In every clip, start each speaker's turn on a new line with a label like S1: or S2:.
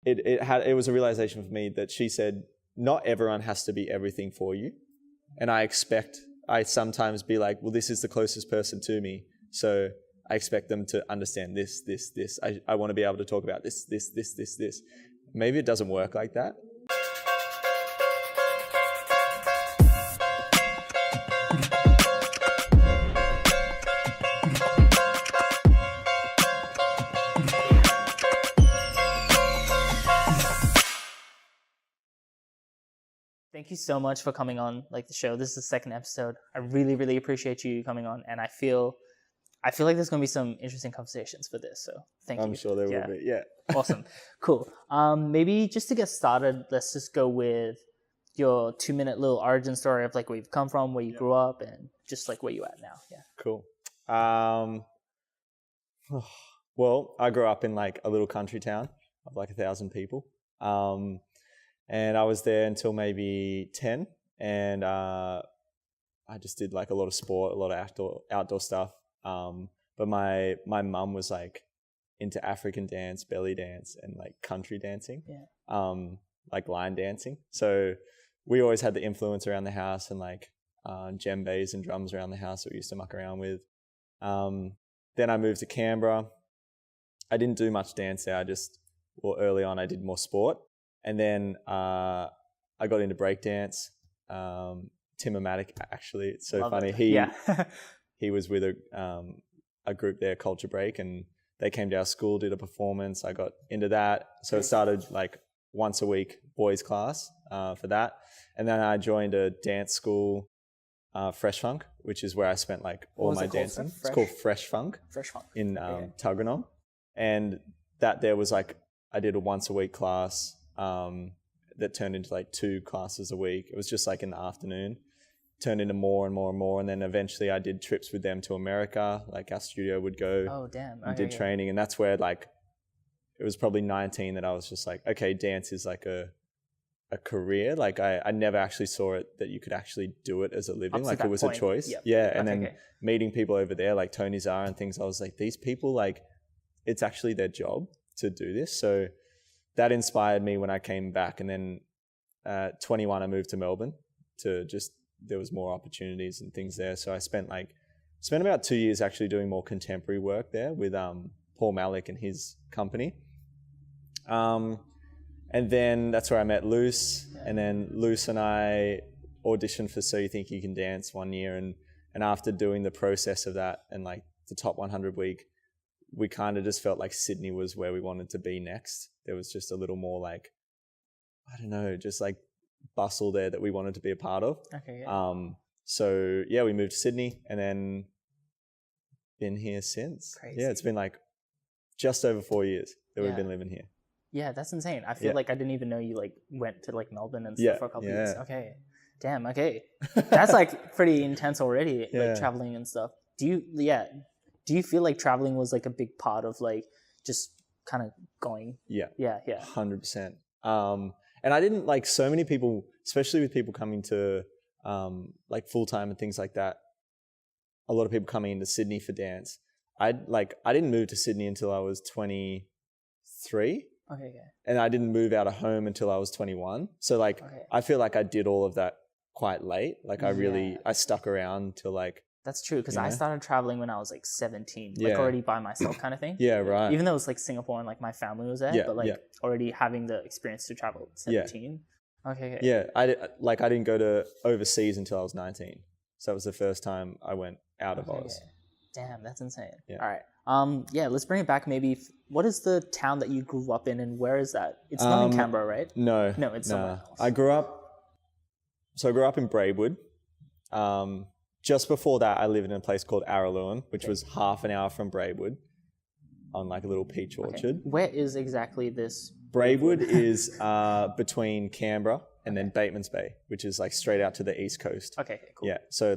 S1: it was a realization for me that she said, not everyone has to be everything for you. And I sometimes be like, well, this is the closest person to me. So I expect them to understand this. I want to be able to talk about this. Maybe it doesn't work like that.
S2: Thank you so much for coming on the show. This is the second episode. I really, really appreciate you coming on, and I feel like there's going to be some interesting conversations for this. So thank you.
S1: I'm sure there will be. Yeah.
S2: Awesome. Cool. Maybe just to get started, let's just go with your 2-minute little origin story of where you've come from, where you grew up, and just where you at now. Yeah.
S1: Cool. Well, I grew up in a little country town of 1,000 people. And I was there until maybe 10, and I just did a lot of sport, a lot of outdoor stuff. But my mum was into African dance, belly dance, and country dancing, line dancing. So we always had the influence around the house, and djembes and drums around the house that we used to muck around with. Then I moved to Canberra. I didn't do much dance there. Early on I did more sport. And then I got into breakdance. Tim-O-Matic, actually, it's so funny. He was with a group there, Culture Break, and they came to our school, did a performance. I got into that. So it started once a week boys class for that. And then I joined a dance school, Fresh Funk, which is where I spent all my dancing. It's called Fresh Funk.
S2: Fresh Funk.
S1: In Tuggeranong. And that there was I did a once a week class. That turned into 2 classes a week. It was just in the afternoon, turned into more and more and more. And then eventually I did trips with them to America. Our studio would go.
S2: Oh, damn.
S1: And did training. And that's where it was probably 19 that I was just okay, dance is a career. I never actually saw it that you could actually do it as a living. It was a choice. Yep. Yeah. And then meeting people over there Tony Zara and things, I was these people, it's actually their job to do this. So that inspired me when I came back. And then at 21, I moved to Melbourne there was more opportunities and things there. So I spent about 2 years actually doing more contemporary work there with Paul Malik and his company. And then that's where I met Luce. And then Luce and I auditioned for So You Think You Can Dance one year. And after doing the process of that and the top 100 week, we kind of just felt Sydney was where we wanted to be next. There was just a little more I don't know, just bustle there that we wanted to be a part of.
S2: Okay. Yeah.
S1: So yeah, we moved to Sydney and then been here since.
S2: Crazy.
S1: Yeah, it's been just over 4 years that we've been living here.
S2: Yeah, that's insane. I feel I didn't even know you went to Melbourne and stuff for a couple of years. Okay. Damn. Okay. That's pretty intense already. Traveling and stuff. Do you feel traveling was a big part of just kind of going?
S1: Yeah.
S2: Yeah.
S1: 100%. And I didn't so many people, especially with people coming to full-time and things like that. A lot of people coming into Sydney for dance. I didn't move to Sydney until I was 23.
S2: Okay.
S1: And I didn't move out of home until I was 21. So I feel I did all of that quite late. I stuck around till
S2: That's true, because I started traveling when I was 17, already by myself kind of thing.
S1: Yeah, right.
S2: Even though it was Singapore and my family was there, but already having the experience to travel at 17.
S1: Yeah.
S2: Okay.
S1: Yeah, I didn't go to overseas until I was 19. So that was the first time I went out of Oz.
S2: Damn, that's insane.
S1: Yeah.
S2: All right. Let's bring it back maybe. What is the town that you grew up in and where is that? It's not in Canberra, right?
S1: No.
S2: No, it's somewhere else.
S1: I grew up in Braidwood. Just before that, I lived in a place called Araluen, which was half an hour from Braidwood on a little peach orchard.
S2: Where is exactly this?
S1: Braidwood is between Canberra and then Batemans Bay, which is straight out to the east coast.
S2: Okay, cool.
S1: Yeah, so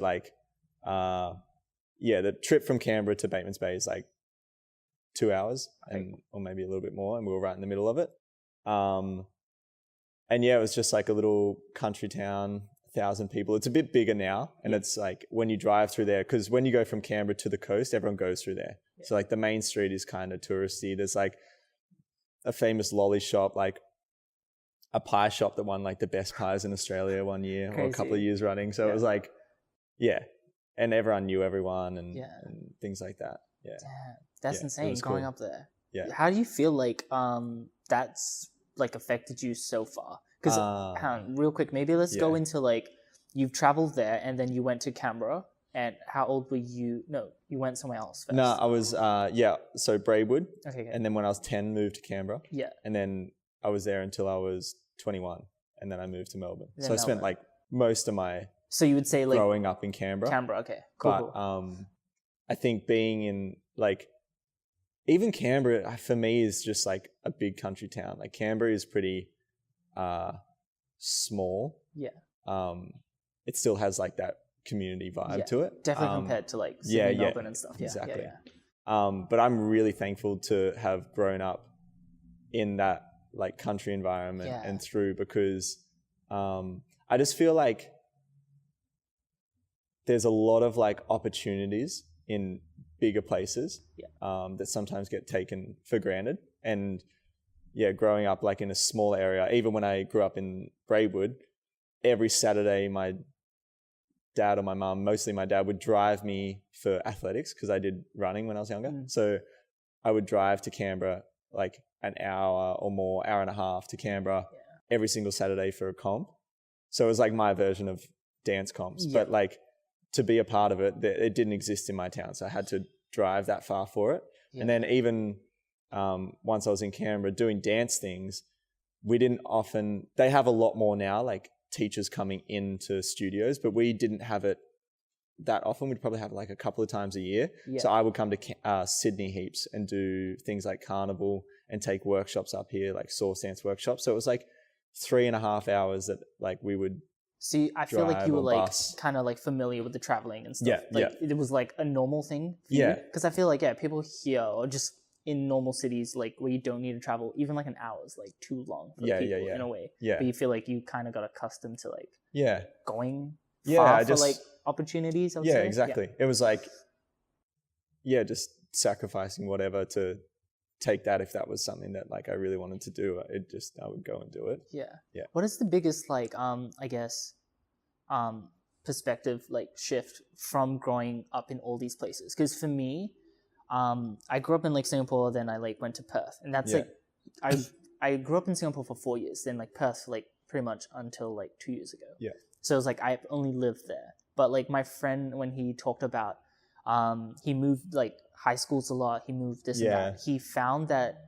S1: the trip from Canberra to Batemans Bay is 2 hours or maybe a little bit more, and we were right in the middle of it. And yeah, it was just a little country town. 1,000 people. It's a bit bigger now, and it's when you drive through there, because when you go from Canberra to the coast, everyone goes through there. So the main street is kind of touristy. There's a famous lolly shop, like a pie shop that won like the best pies in Australia one year or a couple of years running. So it was like, and everyone knew everyone and things like that. Yeah.
S2: Damn, that's insane going up there.
S1: Yeah.
S2: How do you feel like that's like affected you so far? Because real quick, maybe let's go into like you've traveled there and then you went to Canberra. And how old were you? No, you went somewhere else first.
S1: No, I was so Braidwood.
S2: Okay.
S1: And then when I was 10, moved to Canberra.
S2: Yeah.
S1: And then I was there until I was 21, and then I moved to Melbourne. So I spent like most of my
S2: you would say like
S1: growing up in Canberra.
S2: Okay, cool.
S1: But I think being in like even Canberra for me is just like a big country town. Like Canberra is pretty small.
S2: Yeah.
S1: It still has like that community vibe to it.
S2: Definitely compared to like Sydney, Melbourne and stuff. Yeah,
S1: exactly.
S2: Yeah.
S1: But I'm really thankful to have grown up in that like country environment and through, because I just feel like there's a lot of like opportunities in bigger places that sometimes get taken for granted. And growing up like in a small area, even when I grew up in Braidwood, every Saturday my dad or my mum, mostly my dad, would drive me for athletics because I did running when I was younger. So I would drive to Canberra like an hour or more, hour and a half to Canberra every single Saturday for a comp. So it was like my version of dance comps, but like to be a part of it, it didn't exist in my town. So I had to drive that far for it. Yeah. And then even once I was in Canberra doing dance things, they have a lot more now, like teachers coming into studios, but we didn't have it that often. We'd probably have it like a couple of times a year. Yeah. So I would come to Sydney heaps and do things like carnival and take workshops up here, like source dance workshops. So it was like 3.5 hours that like we would
S2: see. I feel like you were like kind of like familiar with the traveling and stuff. It was like a normal thing for you. Because I feel like people here or just in normal cities like where you don't need to travel even like an hour is like too long for people in a way. But you feel like you kind of got accustomed to like going far for like opportunities. I would say.
S1: Exactly. It was like just sacrificing whatever to take that if that was something that like I really wanted to do. I would go and do it. Yeah.
S2: What is the biggest like I guess perspective like shift from growing up in all these places? Because for me, I grew up in like Singapore, then I like went to Perth, and that's like I grew up in Singapore for 4 years, then like Perth like pretty much until like 2 years ago.
S1: Yeah.
S2: So it was like I only lived there. But like my friend, when he talked about he moved like high schools a lot, he moved this and that. He found that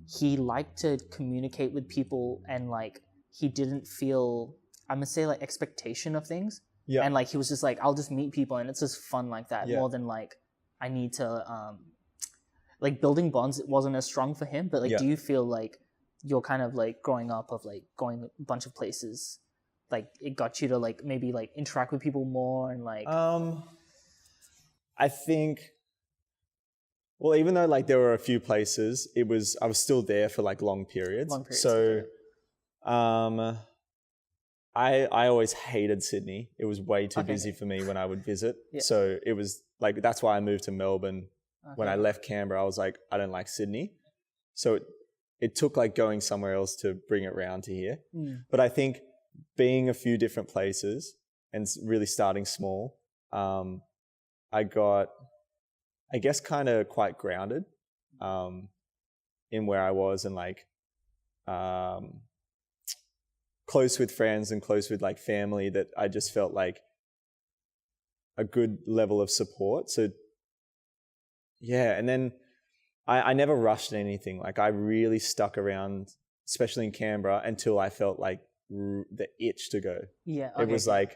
S2: he liked to communicate with people and like he didn't feel, I'm gonna say like expectation of things. Yeah. And like he was just like, I'll just meet people and it's just fun like that more than like I need to like building bonds. It wasn't as strong for him, but like do you feel like you're kind of like growing up of like going a bunch of places, like it got you to like maybe like interact with people more and like
S1: I think, well, even though like there were a few places, I was still there for like long periods. So I always hated Sydney. It was way too busy for me when I would visit. So it was like, that's why I moved to Melbourne. When I left Canberra, I was like, I don't like Sydney. So it took like going somewhere else to bring it round to here. But I think being a few different places and really starting small, I got, I guess, kind of quite grounded in where I was and like close with friends and close with like family, that I just felt like a good level of support. So yeah, and then I never rushed anything. Like I really stuck around, especially in Canberra, until I felt like the itch to go. It was like,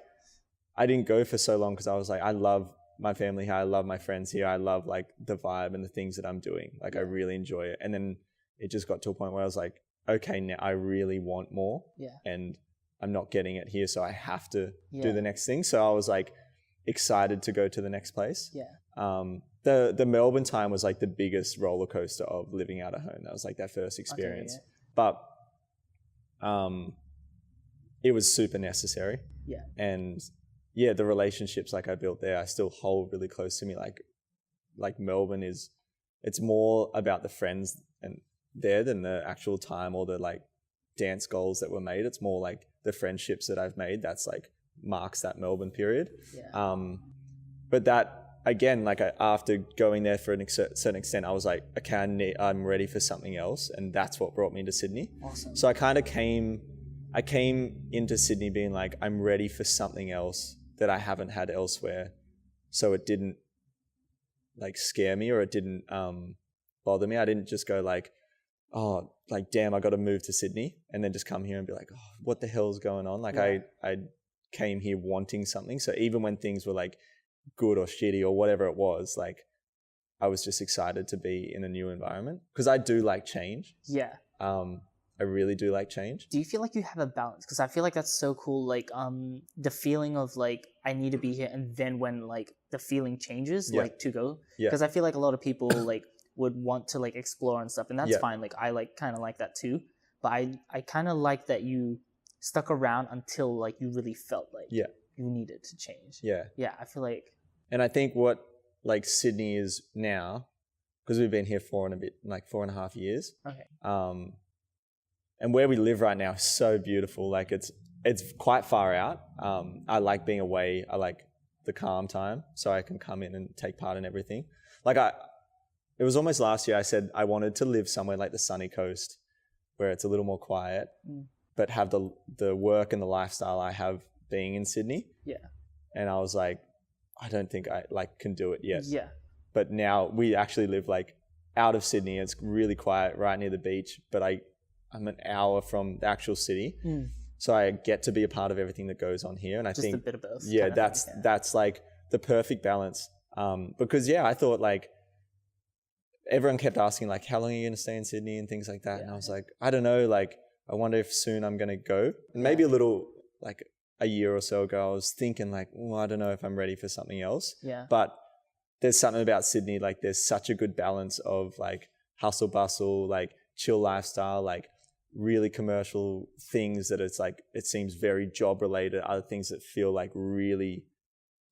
S1: I didn't go for so long because I was like, I love my family here, I love my friends here, I love like the vibe and the things that I'm doing. Like I really enjoy it. And then it just got to a point where I was like, okay, now I really want more. And I'm not getting it here, so I have to do the next thing. So I was like excited to go to the next place. The Melbourne time was like the biggest roller coaster of living out of home. That was like that first experience. But it was super necessary. And yeah, the relationships like I built there, I still hold really close to me. Like Melbourne it's more about the friends and there than the actual time or the like dance goals that were made. It's more like the friendships that I've made that's like marks that Melbourne period. But that again, like after going there for a certain extent, I was like, okay, I'm ready for something else, and that's what brought me to Sydney.
S2: Awesome.
S1: So I kind of came into Sydney being like, I'm ready for something else that I haven't had elsewhere. So it didn't like scare me, or it didn't bother me. I didn't just go like, oh, like damn, I got to move to Sydney, and then just come here and be like, oh, what the hell's going on? Like I came here wanting something. So even when things were like good or shitty or whatever it was, like I was just excited to be in a new environment, because I do like change. I really do like change.
S2: Do you feel like you have a balance? Because I feel like that's so cool. Like the feeling of like I need to be here, and then when like the feeling changes, like to go. Because I feel like a lot of people like would want to like explore and stuff, and that's fine. Like I like kind of like that too. But I kind of like that you stuck around until like you really felt like you needed to change. Yeah, I feel like.
S1: And I think what like Sydney is now, because we've been here 4.5 years.
S2: Okay.
S1: And where we live right now is so beautiful. Like it's quite far out. I like being away. I like the calm time, so I can come in and take part in everything. Like it was almost last year I said I wanted to live somewhere like the sunny coast, where it's a little more quiet, but have the work and the lifestyle I have being in Sydney.
S2: Yeah.
S1: And I was like, I don't think I like can do it yet.
S2: Yeah.
S1: But now we actually live like out of Sydney. It's really quiet, right near the beach, but I'm an hour from the actual city. So I get to be a part of everything that goes on here. And I
S2: just
S1: think
S2: a bit of both.
S1: Yeah, that's like the perfect balance. Because I thought like everyone kept asking like, how long are you going to stay in Sydney and things like that. And I was like, I don't know, like I wonder if soon I'm going to go. And maybe a little like a year or so ago, I was thinking like, I don't know if I'm ready for something else.
S2: Yeah.
S1: But there's something about Sydney, like there's such a good balance of like hustle bustle, like chill lifestyle, like really commercial things that it's like, it seems very job related, other things that feel like really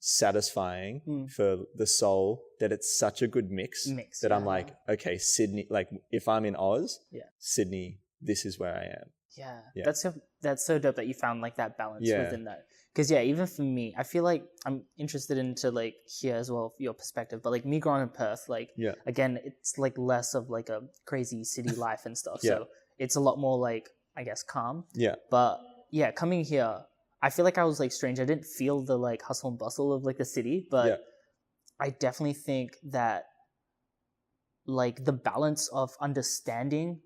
S1: satisfying for the soul, that it's such a good mix that I'm like, okay, Sydney, like if I'm in Oz, Sydney, this is where I am.
S2: Yeah. That's so dope that you found like that balance within that. Because even for me, I feel like I'm interested into like here as well, your perspective. But like me growing in Perth, like again, it's like less of like a crazy city life and stuff. So it's a lot more like, I guess, calm. But coming here, I feel like I was like strange. I didn't feel the like hustle and bustle of like the city, but I definitely think that like the balance of understanding,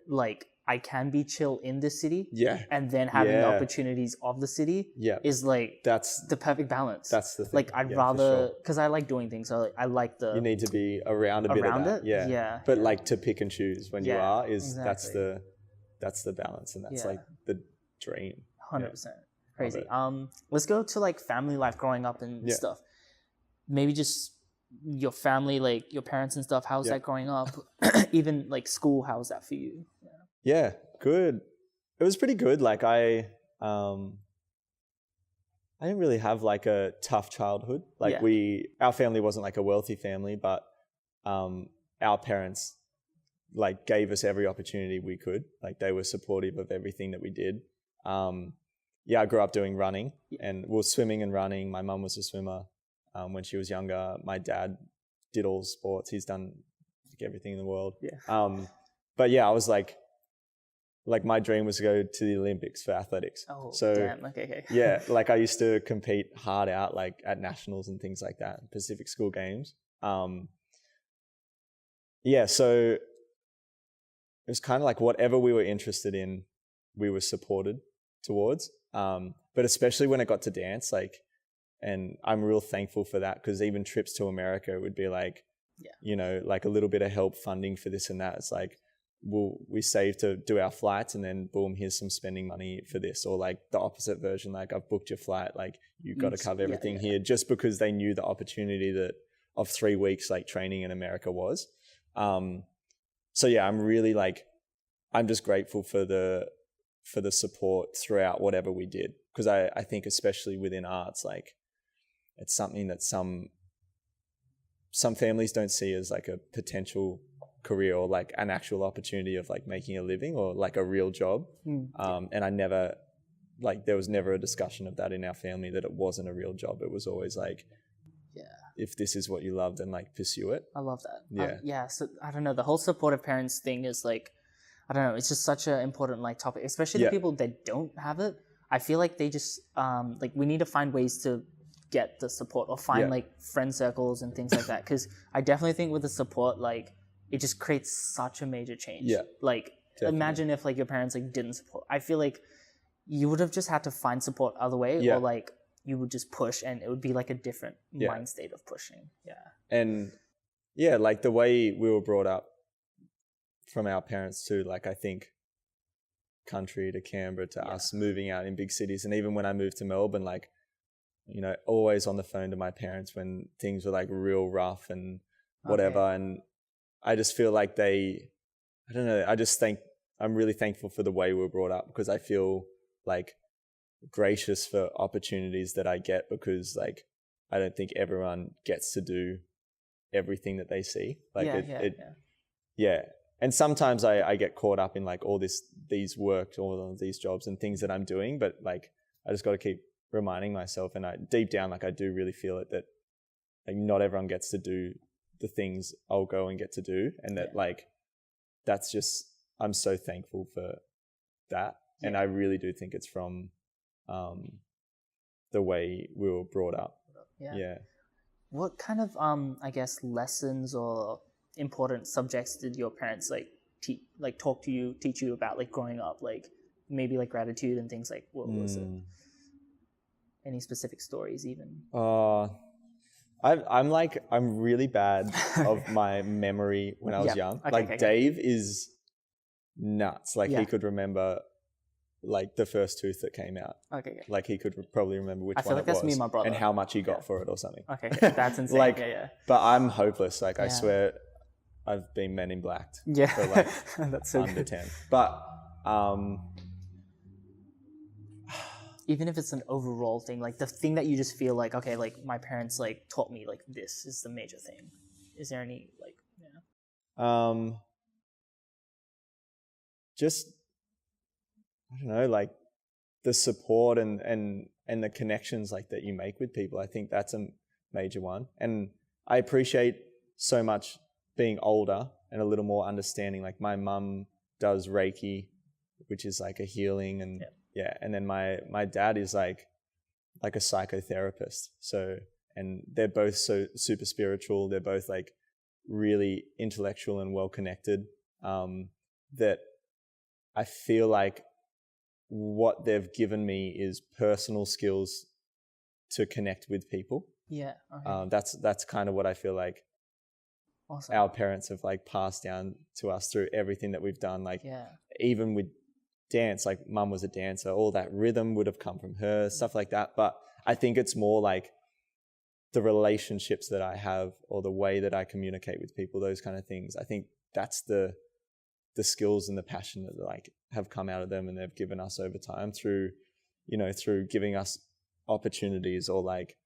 S2: like I can be chill in the city, and then having the opportunities of the city, is like that's the perfect balance. That's the thing. Like I'd rather, because I like doing things. So I like the.
S1: You need to be around a bit of that, But like to pick and choose when you are is that's the balance, and that's like the dream.
S2: 100%. Crazy. Let's go to like family life growing up and stuff. Maybe just your family, like your parents and stuff. How's that growing up? Even like school, how's that for you?
S1: Yeah, good. It was pretty good. Like I didn't really have like a tough childhood. Like our family wasn't like a wealthy family, but our parents like gave us every opportunity we could. Like they were supportive of everything that we did. I grew up doing running and swimming and running. My mum was a swimmer when she was younger. My dad did all sports. He's done like everything in the world. But I was like my dream was to go to the Olympics for athletics. Oh, so
S2: damn. Okay.
S1: Like I used to compete hard out like at nationals and things like that, Pacific School Games. So it was kind of like whatever we were interested in, we were supported towards. But especially when it got to dance, like, and I'm real thankful for that, because even trips to America would be like, like a little bit of help funding for this and that. It's like, we save to do our flights, and then boom, here's some spending money for this. Or like the opposite version, like I've booked your flight, like you've got to cover everything here, just because they knew the opportunity that of 3 weeks like training in America was. I'm really like, I'm just grateful for the support throughout whatever we did, because I think especially within arts, like it's something that some families don't see as like a potential career or like an actual opportunity of like making a living or like a real job. And I never, like, there was never a discussion of that in our family, that it wasn't a real job. It was always like, if this is what you love, then like pursue it.
S2: I love that. So I don't know, the whole supportive parents thing is like, I don't know, it's just such an important like topic, especially the people that don't have it. I feel like they just like, we need to find ways to get the support or find like friend circles and things like that, because I definitely think with the support, like, it just creates such a major change. Like, imagine if like your parents like didn't support. I feel like you would have just had to find support other way, or like you would just push, and it would be like a different mind state of pushing.
S1: And like the way we were brought up from our parents too, like I think country to Canberra to us moving out in big cities, and even when I moved to Melbourne, like, you know, always on the phone to my parents when things were like real rough and whatever. And I just feel like I don't know, I'm really thankful for the way we were brought up, because I feel like gracious for opportunities that I get, because like I don't think everyone gets to do everything that they see. Like and sometimes I get caught up in like all these work, all of these jobs and things that I'm doing, but like I just got to keep reminding myself, and deep down, like I do really feel it, that like not everyone gets to do the things I'll go and get to do, and that like that's just, I'm so thankful for that. And I really do think it's from the way we were brought up.
S2: What kind of I guess lessons or important subjects did your parents like teach you about like growing up, like maybe like gratitude and things? Like, what was it? Any specific stories even?
S1: I'm really bad of my memory when I was young. Dave is nuts. Like he could remember like the first tooth that came out. Like he could probably remember which one it was. I feel like that's me and my brother. And how much he got for it or something.
S2: That's insane.
S1: Like, but I'm hopeless. Like I swear I've been Men in Blacked for like that's so under good. 10. But
S2: even if it's an overall thing, like the thing that you just feel like, okay, like my parents like taught me like this is the major thing. Is there any like
S1: just, I don't know, like the support and the connections like that you make with people. I think that's a major one. And I appreciate so much being older and a little more understanding. Like my mum does Reiki, which is like a healing, and and then my dad is like a psychotherapist. So, and they're both so super spiritual. They're both like really intellectual and well connected. That I feel like what they've given me is personal skills to connect with people. That's kind of what I feel like our parents have like passed down to us through everything that we've done. Like even with dance, like mum was a dancer, all that rhythm would have come from her, stuff like that. But I think it's more like the relationships that I have, or the way that I communicate with people, those kind of things. I think that's the skills and the passion that like have come out of them, and they've given us over time through giving us opportunities, or like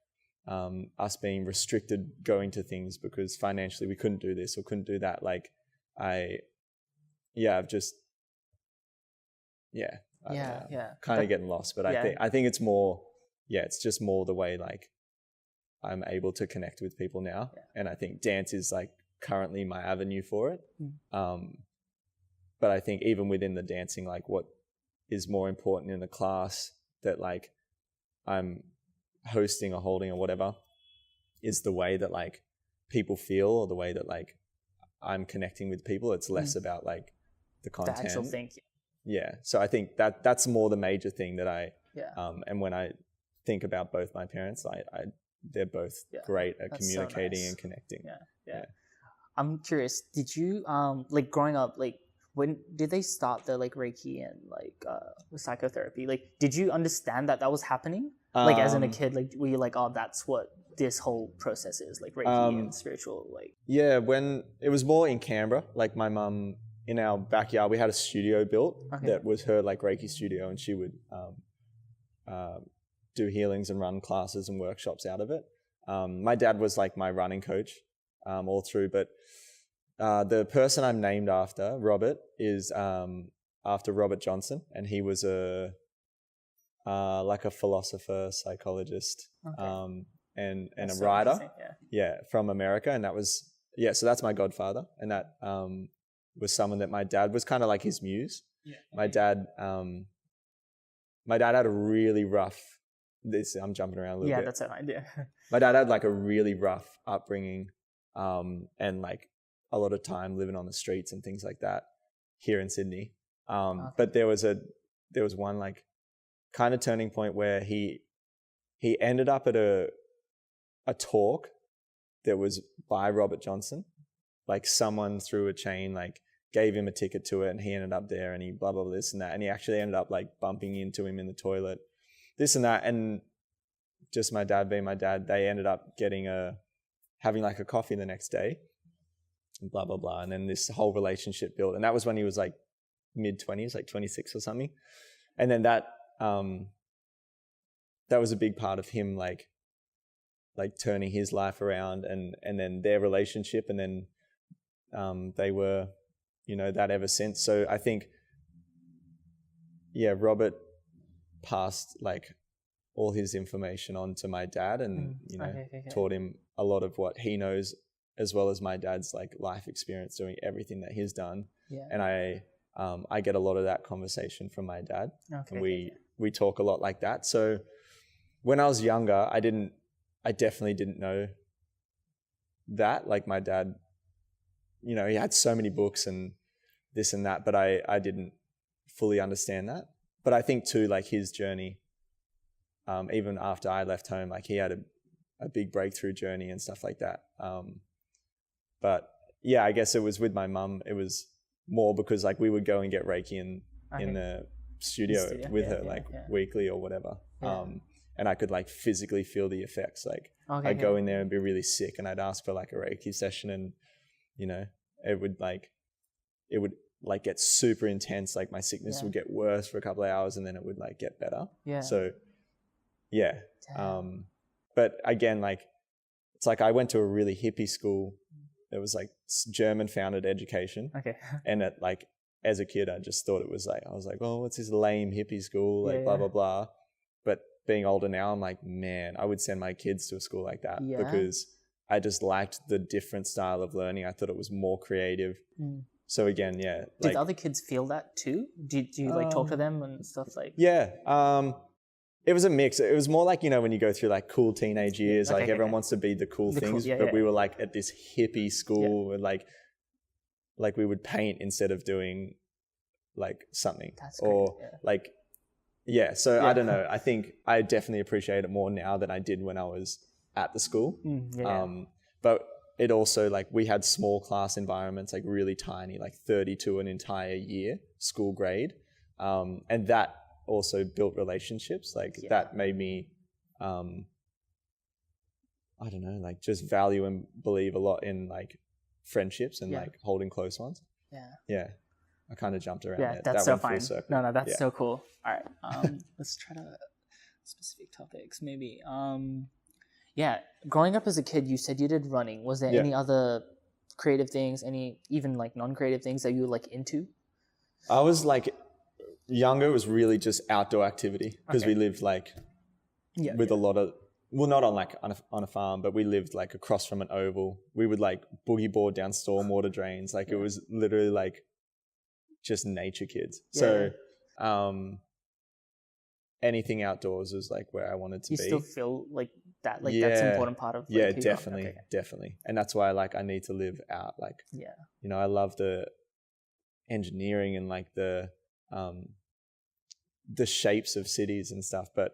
S1: us being restricted going to things because financially we couldn't do this or couldn't do that. Like I've just kind of getting lost, but I think it's more it's just more the way like I'm able to connect with people now, and I think dance is like currently my avenue for it. But I think even within the dancing, like what is more important in the class that like I'm hosting or holding or whatever is the way that like people feel, or the way that like I'm connecting with people. It's less about like the content. The
S2: actual thing.
S1: So I think that's more the major thing that I and when I think about both my parents, they're both great at communicating and connecting.
S2: I'm curious, did you like growing up, like when did they start the like Reiki and like psychotherapy? Like, did you understand that was happening? Like as in a kid, like were you like, oh, that's what this whole process is, like Reiki and spiritual, like?
S1: Yeah, when it was more in Canberra, like my mum, in our backyard, we had a studio built that was her like Reiki studio, and she would do healings and run classes and workshops out of it. My dad was like my running coach all through, but The person I'm named after, Robert, is after Robert Johnson, and he was like a philosopher, psychologist, and a writer, from America, and that was so that's my godfather, and that was someone that my dad was kind of like his muse. My dad had a really rough. I'm jumping around a little bit.
S2: Yeah, that's an idea.
S1: My dad had like a really rough upbringing, and like a lot of time living on the streets and things like that here in Sydney. But there was one like kind of turning point where he ended up at a talk that was by Robert Johnson. Like someone through a chain like gave him a ticket to it, and he ended up there, and he blah blah blah this and that, and he actually ended up like bumping into him in the toilet, this and that, and just my dad being my dad, they ended up having like a coffee the next day, and blah blah blah, and then this whole relationship built, and that was when he was like mid-20s, like 26 or something, and then that was a big part of him like turning his life around, and then their relationship, and then they were, that ever since. So I think, Robert passed like all his information on to my dad, and taught him a lot of what he knows, as well as my dad's like life experience doing everything that he's done. And I get a lot of that conversation from my dad, and we talk a lot like that. So when I was younger, I definitely didn't know that. Like my dad, he had so many books and this and that, but I didn't fully understand that. But I think too, like his journey, even after I left home, like he had a big breakthrough journey and stuff like that. But yeah, I guess it was with my mum. It was more because like we would go and get Reiki in the studio with her weekly or whatever. And I could like physically feel the effects. Like I'd go in there and be really sick, and I'd ask for like a Reiki session, and it would get super intense. Like my sickness would get worse for a couple of hours, and then it would like get better. So but again, like it's like I went to a really hippie school. It was like German founded education. And it like as a kid, I just thought it was like, I was like, oh, what's this lame hippie school? Like blah blah blah. But being older now, I'm like, man, I would send my kids to a school like that, because I just liked the different style of learning. I thought it was more creative. So again,
S2: did other kids feel that too? Do you like talk to them and stuff like?
S1: It was a mix. It was more like, when you go through like cool teenage years, like everyone wants to be the cool things, but we were like at this hippie school, and like we would paint instead of doing like something. That's great. So I don't know. I think I definitely appreciate it more now than I did when I was at the school. But it also, like, we had small class environments, like really tiny, like 32 an entire year, school grade. And that also built relationships. Like that made me, I don't know, like just value and believe a lot in like friendships and like holding close ones. I kind of jumped around there.
S2: That's so fine. No, that's so cool. All right. Let's try to specific topics maybe. Growing up as a kid, you said you did running. Was there any other creative things, any even like non-creative things that you were like into?
S1: I was like younger, it was really just outdoor activity, because we lived like with a lot of, well, not on a farm, but we lived like across from an oval. We would like boogie board down stormwater drains. Like it was literally like just nature kids. So anything outdoors was like where I wanted to be.
S2: You still feel like that, like that's an important part of like,
S1: definitely. And that's why like I need to live out, like I love the engineering and like the shapes of cities and stuff, but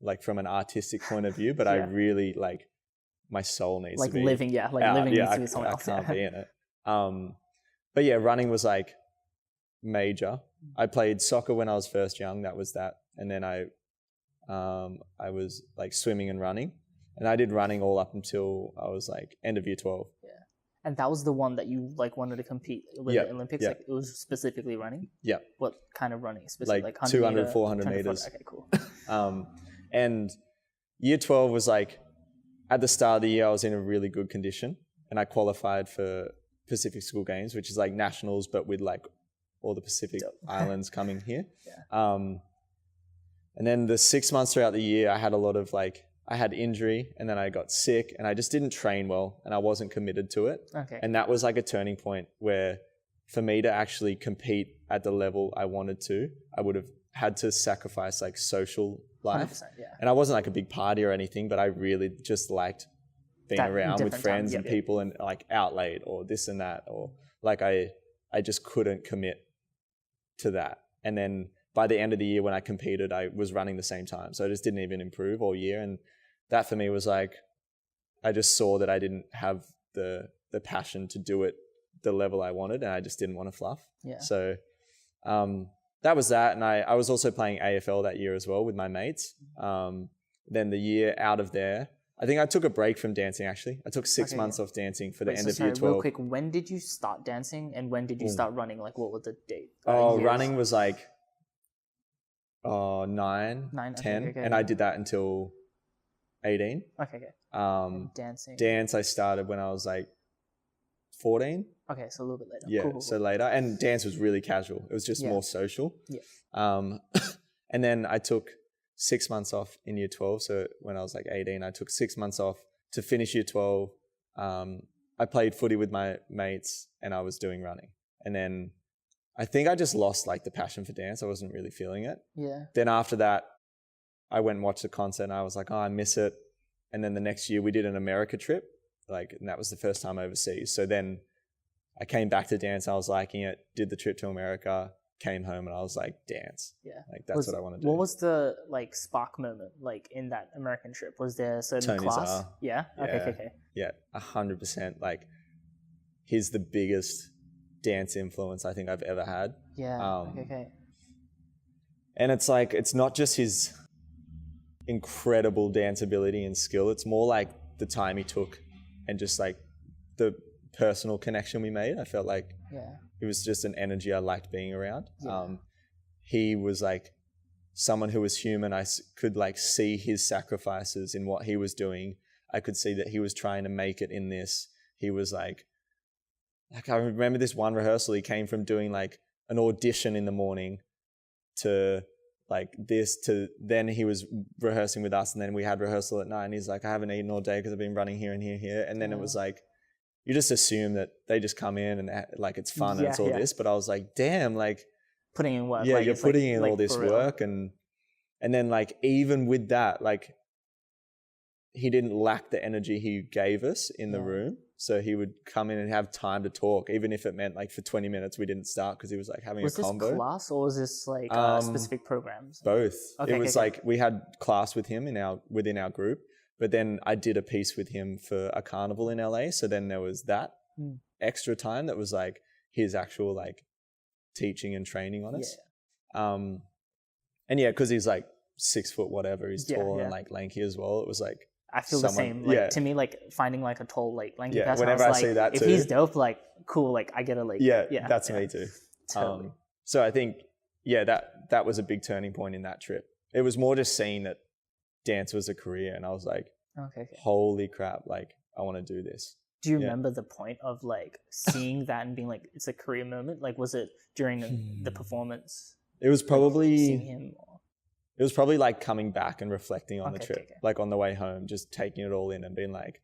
S1: like from an artistic point of view, but I really like my soul needs
S2: like
S1: to be
S2: living living needs to be someone else.
S1: I can't be in it. But yeah, running was like major. I played soccer when I was first young, that was that. And then I was like swimming and running, and I did running all up until I was like end of year 12.
S2: And that was the one that you like wanted to compete with the Olympics? Like it was specifically running? What kind of running? Like
S1: 200, 400 meters.
S2: Okay, cool.
S1: And year 12 was like, at the start of the year, I was in a really good condition, and I qualified for Pacific School Games, which is like nationals, but with like all the Pacific islands coming here.
S2: Yeah.
S1: And then the 6 months throughout the year, I had a lot of like, I had injury and then I got sick and I just didn't train well and I wasn't committed to it.
S2: Okay.
S1: And that was like a turning point where for me to actually compete at the level I wanted to, I would have had to sacrifice like social life.
S2: Yeah.
S1: And I wasn't like a big party or anything, but I really just liked being around with friends and people and like out late or this and that, or like I just couldn't commit to that. And then by the end of the year when I competed, I was running the same time. So I just didn't even improve all year. And that for me was like, I just saw that I didn't have the passion to do it the level I wanted and I just didn't want to fluff.
S2: Yeah.
S1: So that was that. And I was also playing AFL that year as well with my mates. Then the year out of there, I think I took a break from dancing actually. I took 6 months off dancing for the end of year 12.
S2: Real quick, when did you start dancing and when did you start running? Like what was the date?
S1: Running was like 9, 10.
S2: Okay.
S1: And I did that until 18.
S2: Okay. Dancing.
S1: Dance I started when I was like 14.
S2: Okay, so a little bit later.
S1: Yeah,
S2: Cool.
S1: so later. And dance was really casual. It was just more social.
S2: Yeah.
S1: And then I took 6 months off in year 12. So when I was like 18, I took 6 months off to finish year 12. I played footy with my mates and I was doing running. And then I think I just lost like the passion for dance. I wasn't really feeling it.
S2: Yeah.
S1: Then after that, I went and watched the concert and I was like, oh, I miss it. And then the next year we did an America trip, and that was the first time overseas. So then I came back to dance. I was liking it, did the trip to America, came home and I was like, dance.
S2: Yeah.
S1: Like that's what I want to do.
S2: What was the like spark moment like in that American trip? Was there a certain class? Yeah. Okay.
S1: Yeah, 100%. Like he's the biggest dance influence I think I've ever had.
S2: Yeah. Okay.
S1: And it's like, it's not just his incredible dance ability and skill. It's more like the time he took and just like the personal connection we made. I felt like it was just an energy I liked being around.
S2: Yeah.
S1: He was like someone who was human. I could like see his sacrifices in what he was doing. I could see that he was trying to make it in this. He was like I remember this one rehearsal, he came from doing like an audition in the morning to like this, to then he was rehearsing with us and then we had rehearsal at night and he's like, I haven't eaten all day because I've been running here and here. And then it was like, you just assume that they just come in and like it's fun and it's all this. But I was like, damn, like
S2: putting in work.
S1: Yeah, like, you're putting in all this work and then like even with that, like he didn't lack the energy he gave us in the room. So he would come in and have time to talk, even if it meant like for 20 minutes we didn't start because he was like having a combo.
S2: Was this class or was this like specific programs?
S1: Both.
S2: Okay,
S1: it was like we had class with him within our group, but then I did a piece with him for a carnival in LA. So then there was that extra time that was like his actual like teaching and training on us. Yeah. And yeah, because he's like 6 foot whatever, he's tall and like lanky as well. It was like
S2: I feel the same. Like to me, like finding like a tall, like lanky person.
S1: Whenever I see that
S2: if
S1: too,
S2: he's dope, like cool, like I get to like
S1: that's me too. Totally. So I think that was a big turning point in that trip. It was more just seeing that dance was a career, and I was like, holy crap, like I want to do this.
S2: Do you remember the point of like seeing that and being like, it's a career moment? Like, was it during the performance?
S1: It was probably
S2: seeing him.
S1: It was probably like coming back and reflecting on the trip, like on the way home, just taking it all in and being like,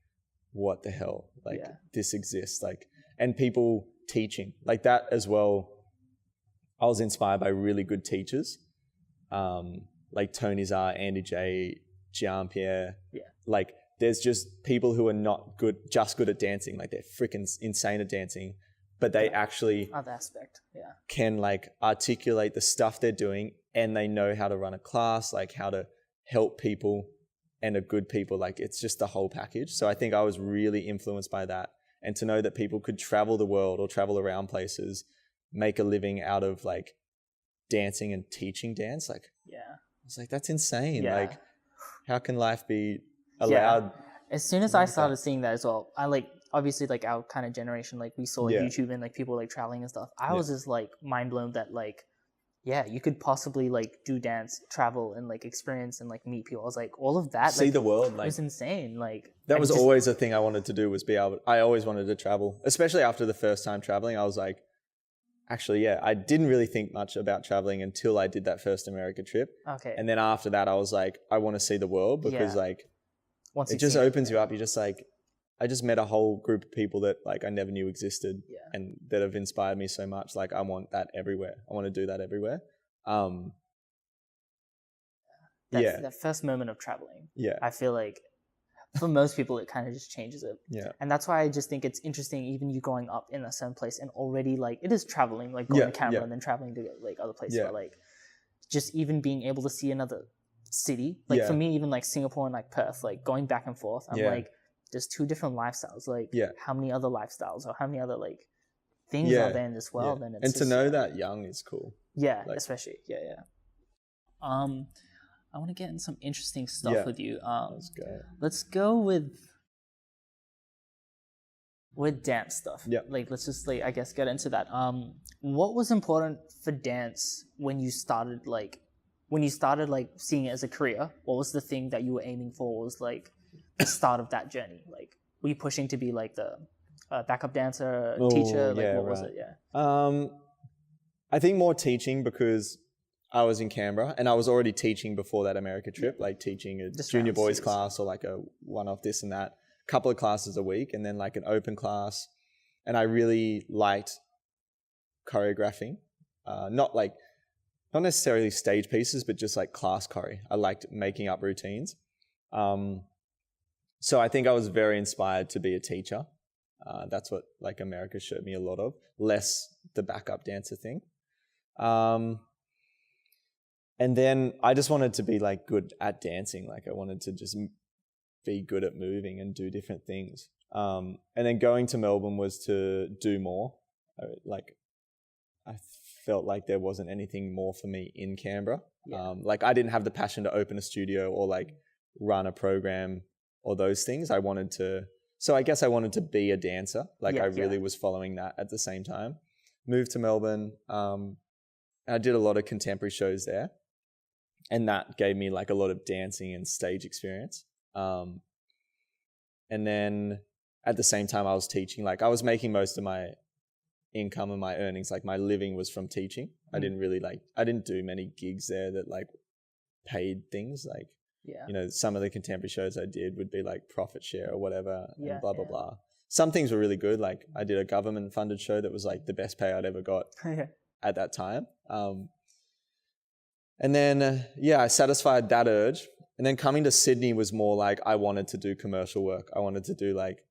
S1: what the hell? Like this exists. Like, and people teaching like that as well. I was inspired by really good teachers, like Tony Zar, Andy J, Jean-Pierre. Yeah. Like there's just people who are not just good at dancing. Like they're freaking insane at dancing, but they actually
S2: other aspect,
S1: can like articulate the stuff they're doing. And they know how to run a class, like how to help people and are good people. Like it's just the whole package. So I think I was really influenced by that. And to know that people could travel the world or travel around places, make a living out of like dancing and teaching dance. Like, I was like, that's insane. Like how can life be allowed?
S2: As soon as I started seeing that as well, I like, obviously like our kind of generation, like we saw YouTube and like people like traveling and stuff. I was just like mind blown that like, yeah, you could possibly like do dance, travel, and like experience and like meet people. I was like, all of that,
S1: see
S2: like,
S1: the world.
S2: it was insane. Like
S1: that was always a thing I wanted to do, was I always wanted to travel, especially after the first time traveling. I was like, actually, yeah, I didn't really think much about traveling until I did that first America trip.
S2: Okay.
S1: And then after that, I was like, I want to see the world, because like, once it just opens you up. You just like, I just met a whole group of people that like I never knew existed, and that have inspired me so much. Like, I want that everywhere. I want to do that everywhere.
S2: That first moment of traveling.
S1: Yeah.
S2: I feel like for most people, it kind of just changes it.
S1: Yeah.
S2: And that's why I just think it's interesting, even you growing up in a certain place and already like, it is traveling, like going to Canada and then traveling to like other places, but like just even being able to see another city. Like for me, even like Singapore and like Perth, like going back and forth, I'm like, there's two different lifestyles. Like how many other lifestyles or how many other like things are there in this world? And,
S1: to know that young is cool.
S2: Yeah, like, especially. Yeah. I want to get in some interesting stuff with you. Let's go with dance stuff. Yeah. Like, let's just like, I guess, get into that. What was important for dance when you started like seeing it as a career? What was the thing that you were aiming for? What was like the start of that journey? Like, were you pushing to be like the backup dancer, teacher? Like, what was it? Yeah.
S1: I think more teaching, because I was in Canberra and I was already teaching before that America trip, like teaching a junior boys class or like a one-off this and that, couple of classes a week, and then like an open class. And I really liked choreographing, not necessarily stage pieces, but just like class choreo. I liked making up routines. So I think I was very inspired to be a teacher. That's what like America showed me a lot of, less the backup dancer thing. And then I just wanted to be like good at dancing. Like, I wanted to just be good at moving and do different things. And then going to Melbourne was to do more. Like, I felt like there wasn't anything more for me in Canberra. Like, I didn't have the passion to open a studio or like run a program or those things. So I guess I wanted to be a dancer. Like, I really was following that at the same time. Moved to Melbourne. I did a lot of contemporary shows there. And that gave me like a lot of dancing and stage experience. And then at the same time I was teaching, like I was making most of my income and my earnings, like my living was from teaching. I didn't do many gigs there that like paid things. Like, you know, some of the contemporary shows I did would be like profit share or whatever, and blah, blah, blah. Some things were really good. Like, I did a government funded show that was like the best pay I'd ever got at that time. And then, I satisfied that urge. And then coming to Sydney was more like, I wanted to do commercial work. I wanted to do like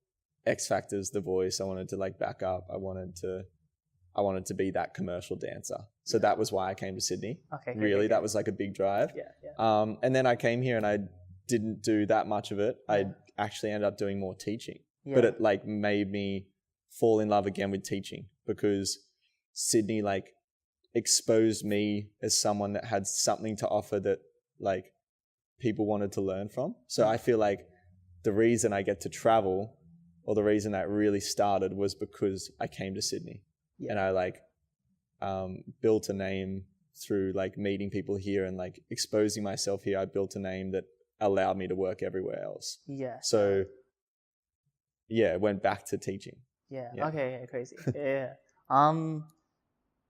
S1: X Factors, The Voice. I wanted to like back up. I wanted to be that commercial dancer. So that was why I came to Sydney. That was like a big drive. And then I came here and I didn't do that much of it. I actually ended up doing more teaching. But it like made me fall in love again with teaching, because Sydney like exposed me as someone that had something to offer that like people wanted to learn from. So I feel like the reason I get to travel, or the reason that really started, was because I came to Sydney and I like built a name through like meeting people here and like exposing myself here. I built a name that allowed me to work everywhere else. So went back to teaching.
S2: Okay, crazy.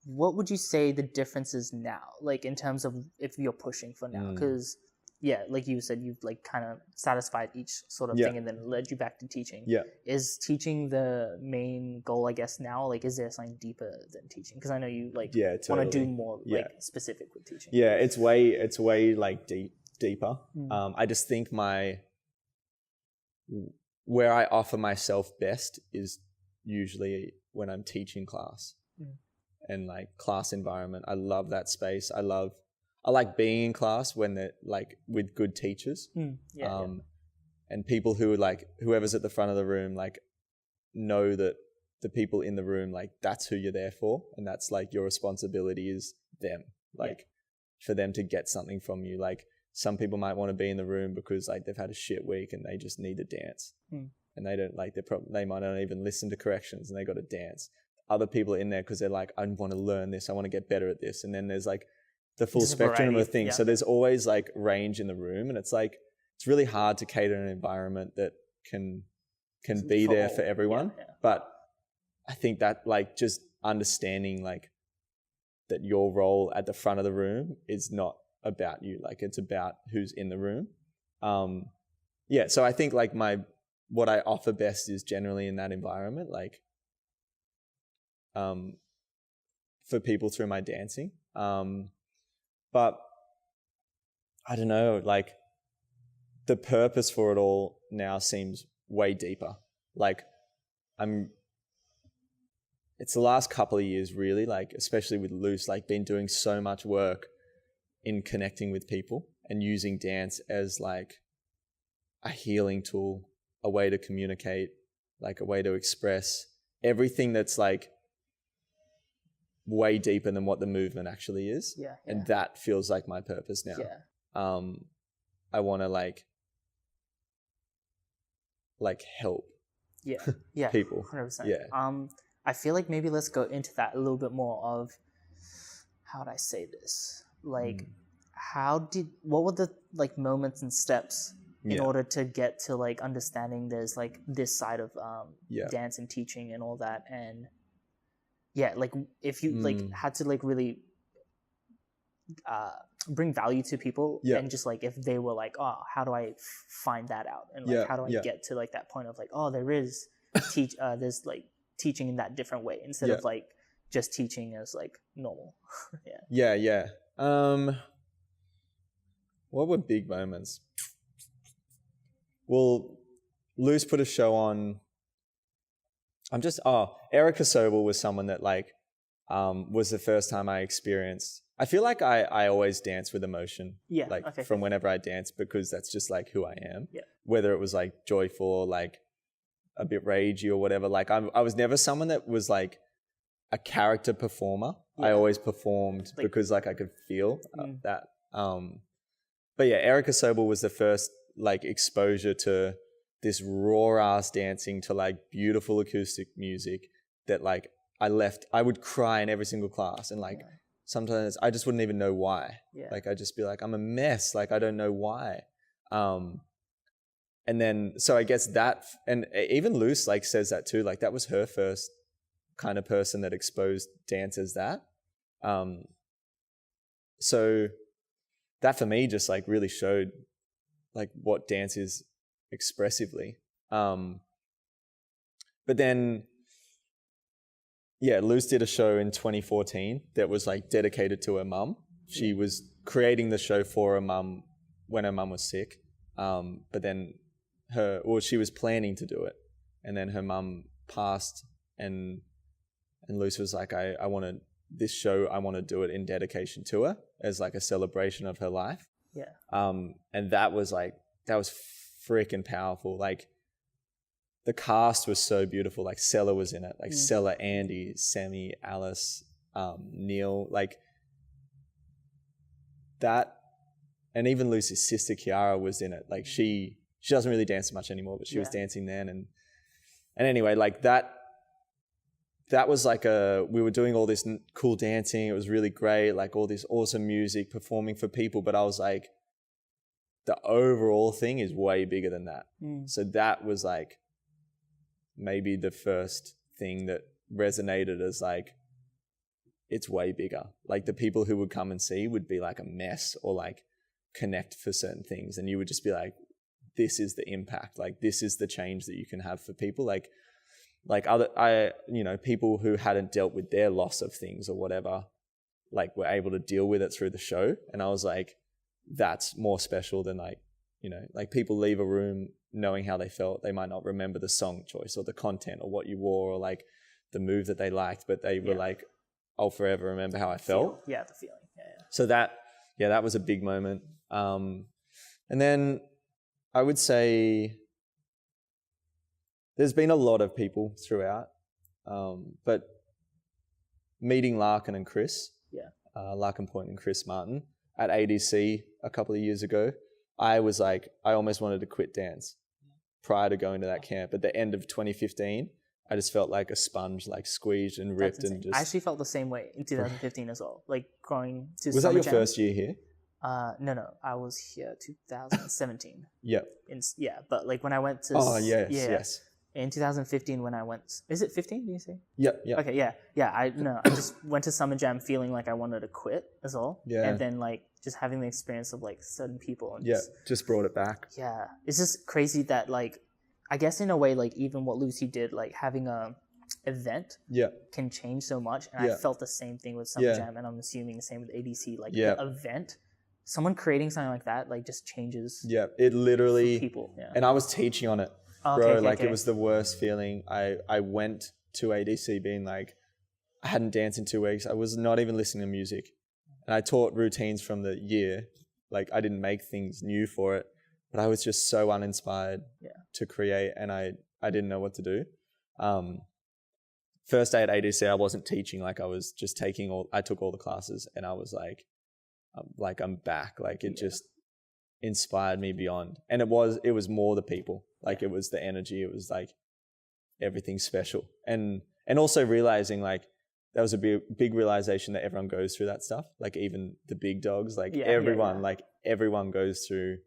S2: What would you say the difference is now, like in terms of if you're pushing for now? Because like you said, you've like kind of satisfied each sort of thing and then led you back to teaching. Is teaching the main goal, I guess, now? Like, is there something deeper than teaching? Because I know you like want to do more like specific with teaching.
S1: It's way like deeper. I just think where I offer myself best is usually when I'm teaching class. And like class environment. I love that space. I like being in class when they're like with good teachers. And people who are like, whoever's at the front of the room, like know that the people in the room, like that's who you're there for. And that's like your responsibility is them, like for them to get something from you. Like, some people might want to be in the room because like they've had a shit week and they just need to dance. And they don't like, they might not even listen to corrections and they got to dance. Other people are in there because they're like, I want to learn this. I want to get better at this. And then there's like the full spectrum of things.
S2: Yeah.
S1: So there's always like range in the room, and it's like it's really hard to cater an environment that can be there for everyone.
S2: Yeah.
S1: But I think that like just understanding like that your role at the front of the room is not about you, like it's about who's in the room. So I think like what I offer best is generally in that environment, like for people through my dancing. But I don't know, like the purpose for it all now seems way deeper. Like it's the last couple of years really, like especially with Loose, like been doing so much work in connecting with people and using dance as like a healing tool, a way to communicate, like a way to express everything that's like way deeper than what the movement actually is.
S2: Yeah.
S1: And that feels like my purpose now.
S2: Yeah.
S1: I want to like help people.
S2: 100%.
S1: Yeah.
S2: I feel like maybe let's go into that a little bit more of, how would I say this? Like, what were the like moments and steps in order to get to like understanding there's like this side of dance and teaching and all that? And like if you like had to like really bring value to people and just like if they were like, oh, how do I find that out? And like how do I get to like that point of like, oh, there's like teaching in that different way instead of like just teaching as like normal.
S1: Yeah. What were big moments? Well, Loose put a show on. Erica Sobel was someone that like was the first time I experienced. I feel like I always dance with emotion.
S2: Yeah.
S1: Like from whenever I dance, because that's just like who I am.
S2: Yeah. Whether
S1: it was like joyful or like a bit ragey or whatever. Like I was never someone that was like a character performer. I always performed like, because like I could feel that. But yeah, Erica Sobel was the first like exposure to this raw ass dancing to like beautiful acoustic music that like I would cry in every single class, and like sometimes I just wouldn't even know why. Like I'd just be like, I'm a mess. Like I don't know why. And then, so I guess that, and even Luce like says that too, like that was her first kind of person that exposed dance as that. So that for me just like really showed like what dance is expressively. But then, Luce did a show in 2014 that was like dedicated to her mum. She was creating the show for her mum when her mum was sick. But then she was planning to do it, and then her mum passed, and Luce was like, I want to do it in dedication to her as like a celebration of her life.
S2: Yeah.
S1: And that was freaking powerful. Like the cast was so beautiful. Like Sella was in it, like Sella, Andy, Sammy, Alice, Neil, like that. And even Lucy's sister Kiara was in it. Like she doesn't really dance much anymore, but she was dancing then. And anyway, like that was like we were doing all this cool dancing. It was really great. Like all this awesome music, performing for people. But I was like, the overall thing is way bigger than that. So that was like maybe the first thing that resonated as like, it's way bigger. Like the people who would come and see would be like a mess or like connect for certain things. And you would just be like, this is the impact. Like this is the change that you can have for people. Like people who hadn't dealt with their loss of things or whatever, like were able to deal with it through the show. And I was like, that's more special than like, like people leave a room knowing how they felt. They might not remember the song choice or the content or what you wore or like the move that they liked, but they were like, I'll forever remember how I felt.
S2: The feeling. Yeah.
S1: So that was a big moment. And then I would say there's been a lot of people throughout, but meeting Larkin and Chris, Larkin Point and Chris Martin at ADC a couple of years ago, I was like, I almost wanted to quit dance prior to going to that camp. At the end of 2015, I just felt like a sponge, like squeezed and ripped and just.
S2: I actually felt the same way in 2015 as well. Like going to.
S1: Was that your first year here?
S2: No, I was here 2017.
S1: Yeah.
S2: But like when I went to.
S1: Oh yes.
S2: In 2015, when I went, is it 15? Do you say?
S1: Yeah.
S2: Okay, yeah. I just went to Summer Jam feeling like I wanted to quit as well.
S1: Yeah.
S2: And then like just having the experience of like certain people. And
S1: just brought it back.
S2: Yeah, it's just crazy that like, I guess in a way like even what Lucy did, like having a event can change so much. And I felt the same thing with Summer Jam, and I'm assuming the same with ADC. Like the event, someone creating something like that like just changes.
S1: Yeah, it literally
S2: people. Yeah.
S1: And I was teaching on it. It was the worst feeling. I went to ADC being like, I hadn't danced in 2 weeks. I was not even listening to music. And I taught routines from the year. Like I didn't make things new for it, but I was just so uninspired to create, and I didn't know what to do. First day at ADC, I wasn't teaching. Like I was just I took all the classes, and I was like I'm back. Like it just inspired me beyond. And it was more the people. Like it was the energy. It was like everything special. And also realizing like that was a big realization that everyone goes through that stuff. Like even the big dogs, like everyone, like everyone goes through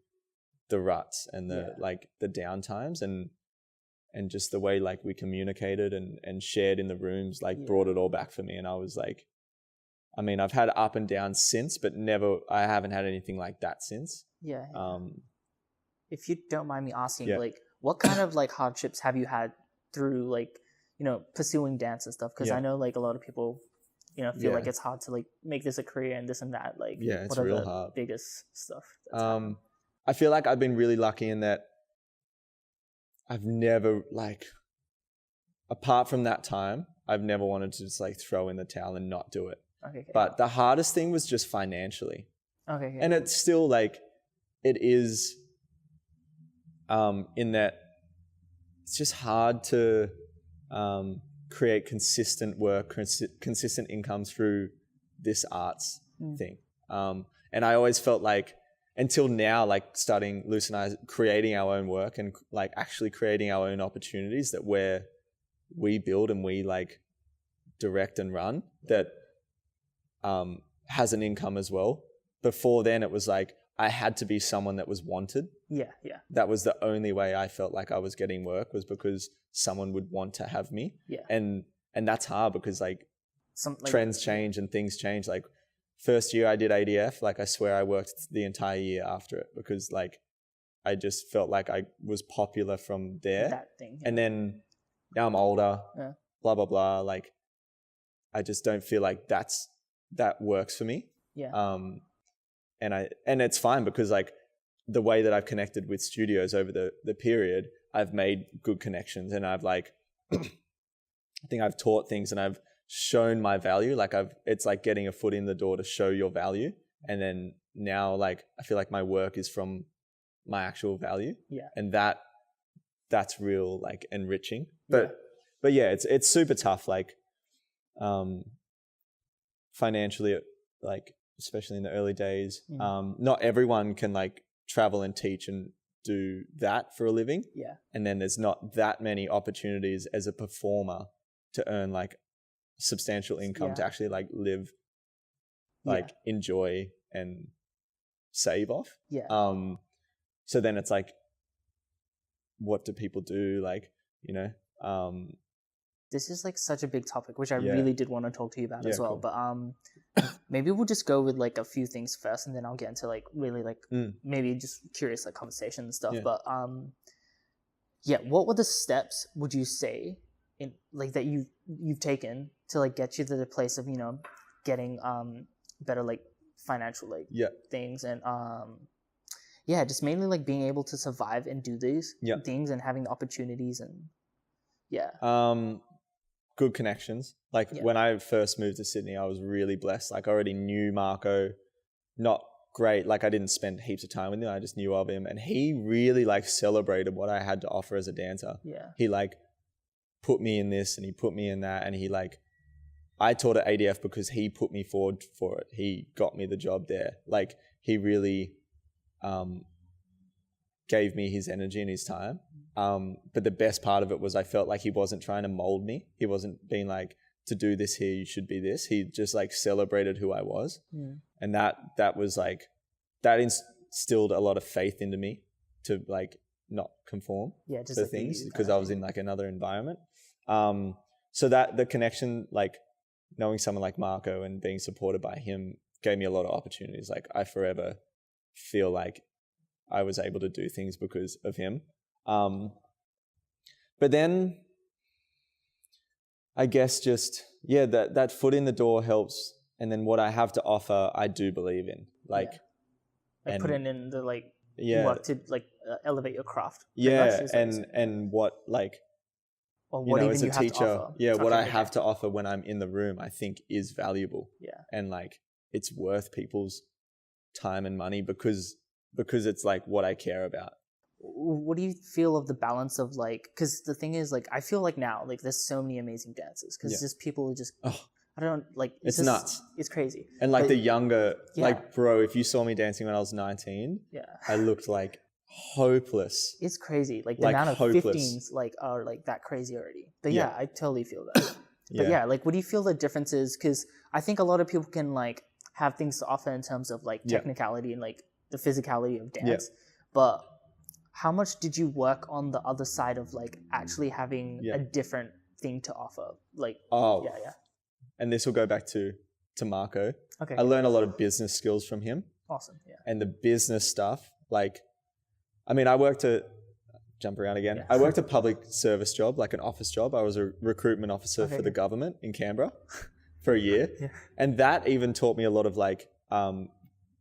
S1: the ruts and the like the down times, and just the way like we communicated and shared in the rooms, like brought it all back for me. And I was like, I mean, I've had up and down since, but I haven't had anything like that since.
S2: Yeah. If you don't mind me asking, like, what kind of like hardships have you had through like, pursuing dance and stuff? Because I know like a lot of people, feel like it's hard to like make this a career and this and that. Like,
S1: it's
S2: what are
S1: real
S2: the
S1: hard.
S2: biggest stuff?
S1: I feel like I've been really lucky in that I've never like, apart from that time, I've never wanted to just like throw in the towel and not do it.
S2: Okay.
S1: But the hardest thing was just financially.
S2: Okay.
S1: And it's still like, it is in that it's just hard to create consistent work, consistent income through this arts thing. And I always felt like, until now, like starting Luce and I creating our own work and like actually creating our own opportunities that we build and we like direct and run, that has an income as well. Before then it was like I had to be someone that was wanted.
S2: Yeah.
S1: That was the only way I felt like I was getting work, was because someone would want to have me.
S2: Yeah.
S1: And that's hard because like trends change and things change. Like first year I did ADF, like I swear I worked the entire year after it, because like I just felt like I was popular from there.
S2: That thing. Yeah.
S1: And then now I'm older, blah, blah, blah. Like I just don't feel like that works for me.
S2: Yeah.
S1: And it's fine, because like the way that I've connected with studios over the period, I've made good connections, and I've like, I think I've taught things and I've shown my value. Like it's like getting a foot in the door to show your value. And then now like, I feel like my work is from my actual value.
S2: Yeah.
S1: And that's real, like enriching. But yeah, it's super tough. Like, financially, like, especially in the early days, not everyone can like travel and teach and do that for a living.
S2: Yeah. And
S1: then there's not that many opportunities as a performer to earn like substantial income to actually like live, like enjoy and save off.
S2: Yeah.
S1: So then it's like, what do people do? Like,
S2: this is like such a big topic, which I really did want to talk to you about as well. Cool. But maybe we'll just go with like a few things first, and then I'll get into like really like maybe just curious like conversation and stuff. But what were the steps, would you say, in like that you've taken to like get you to the place of getting better like financial like things, and just mainly like being able to survive and do these things and having the opportunities and
S1: good connections. Like when I first moved to Sydney, I was really blessed. Like I already knew Marco, not great. Like I didn't spend heaps of time with him. I just knew of him, and he really like celebrated what I had to offer as a dancer.
S2: Yeah.
S1: He like put me in this and he put me in that, and he like, I taught at ADF because he put me forward for it. He got me the job there. Like he really gave me his energy and his time. But the best part of it was I felt like he wasn't trying to mold me. He wasn't being like, to do this here, you should be this. He just like celebrated who I was. And that was like, that instilled a lot of faith into me to like not conform
S2: just
S1: to
S2: like
S1: things, because I was in like another environment. So that the connection, like knowing someone like Marco and being supported by him gave me a lot of opportunities. Like I forever feel like I was able to do things because of him. But then I guess just, that foot in the door helps. And then what I have to offer, I do believe in. Like
S2: putting in the work to elevate your craft.
S1: And what like,
S2: or what
S1: as a teacher, what I have
S2: to
S1: to offer when I'm in the room, I think is valuable. And like, it's worth people's time and money because it's like what I care about.
S2: What do you feel of the balance of like, because the thing is like, I feel like now, like there's so many amazing dancers because just people are just, I don't like,
S1: it's just nuts.
S2: It's crazy.
S1: And like the younger, like bro, if you saw me dancing when I was 19, I looked like hopeless.
S2: It's crazy. Like the amount of hopeless. 15s like are like that crazy already. But I totally feel that. But like, what do you feel the difference is? Because I think a lot of people can like have things to offer in terms of like technicality and like the physicality of dance. But how much did you work on the other side of like actually having a different thing to offer? Like,
S1: and this will go back to Marco.
S2: Okay.
S1: I learned a lot of business skills from him.
S2: Awesome. Yeah.
S1: And the business stuff, like, I mean, I worked a public service job, like an office job. I was a recruitment officer for the government in Canberra for a year. And that even taught me a lot of like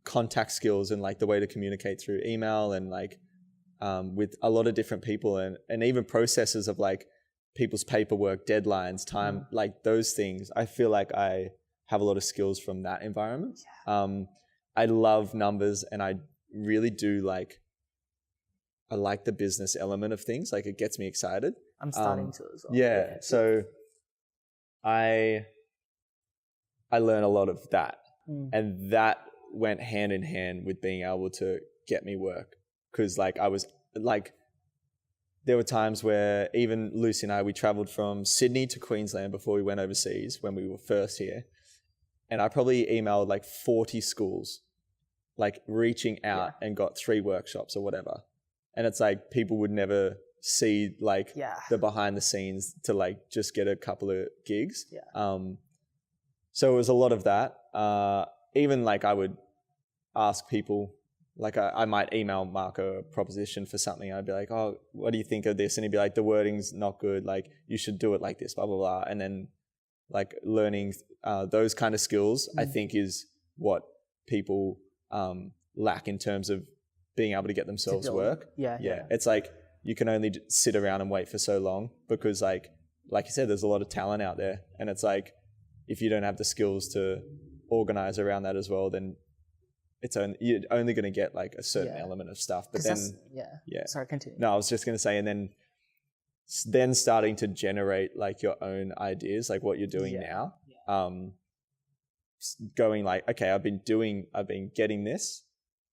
S1: contact skills and like the way to communicate through email and like with a lot of different people and even processes of like people's paperwork, deadlines, time, like those things. I feel like I have a lot of skills from that environment. I love numbers and I really do I like the business element of things. Like it gets me excited.
S2: I'm starting to as well.
S1: Yeah. So I learned a lot of that and that went hand in hand with being able to get me work. Cause like I was like, there were times where even Lucy and I, we traveled from Sydney to Queensland before we went overseas when we were first here. And I probably emailed like 40 schools, like reaching out and got 3 workshops or whatever. And it's like people would never see like the behind the scenes to like just get a couple of gigs. So it was a lot of that. Even like I would ask people, like I might email Marco a proposition for something. I'd be like, oh, what do you think of this? And he'd be like, the wording's not good. Like you should do it like this, blah, blah, blah. And then like learning those kind of skills, I think is what people lack in terms of being able to get themselves work. Yeah. It's like you can only sit around and wait for so long because like you said, there's a lot of talent out there. And it's like, if you don't have the skills to organize around that as well, then you're only going to get like a certain element of stuff. But then,
S2: sorry, continue.
S1: No, I was just going to say, and then starting to generate like your own ideas, like what you're doing now, going like, okay, I've been getting this.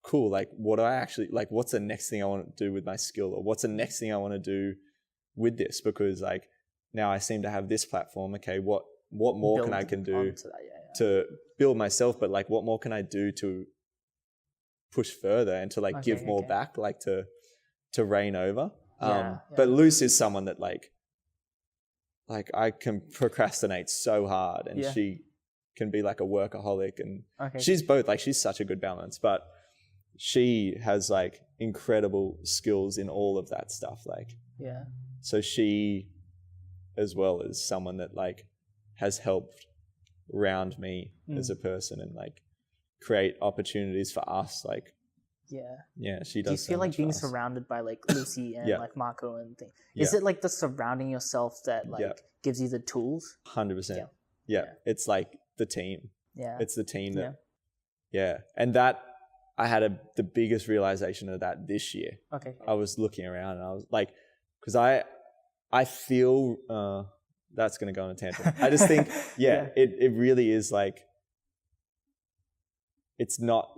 S1: Cool. Like what do I actually, like what's the next thing I want to do with my skill, or what's the next thing I want to do with this? Because like now I seem to have this platform. Okay. What more can I do to build myself? But like, what more can I do to push further and to like give more back, like to reign over. But Luce is someone that like I can procrastinate so hard and she can be like a workaholic and she's both, like she's such a good balance, but she has like incredible skills in all of that stuff. Like, so she as well is someone that like has helped round me as a person and like create opportunities for us. Like, she does.
S2: Do you feel like being surrounded by like Lucy and like Marco and things? Is it like the surrounding yourself that like gives you the tools?
S1: 100%. Yeah. It's like the team. It's the team that, and that I had the biggest realization of that this year. I was looking around and I was like, because I feel that's going to go on a tangent. I just think, it really is like, it's not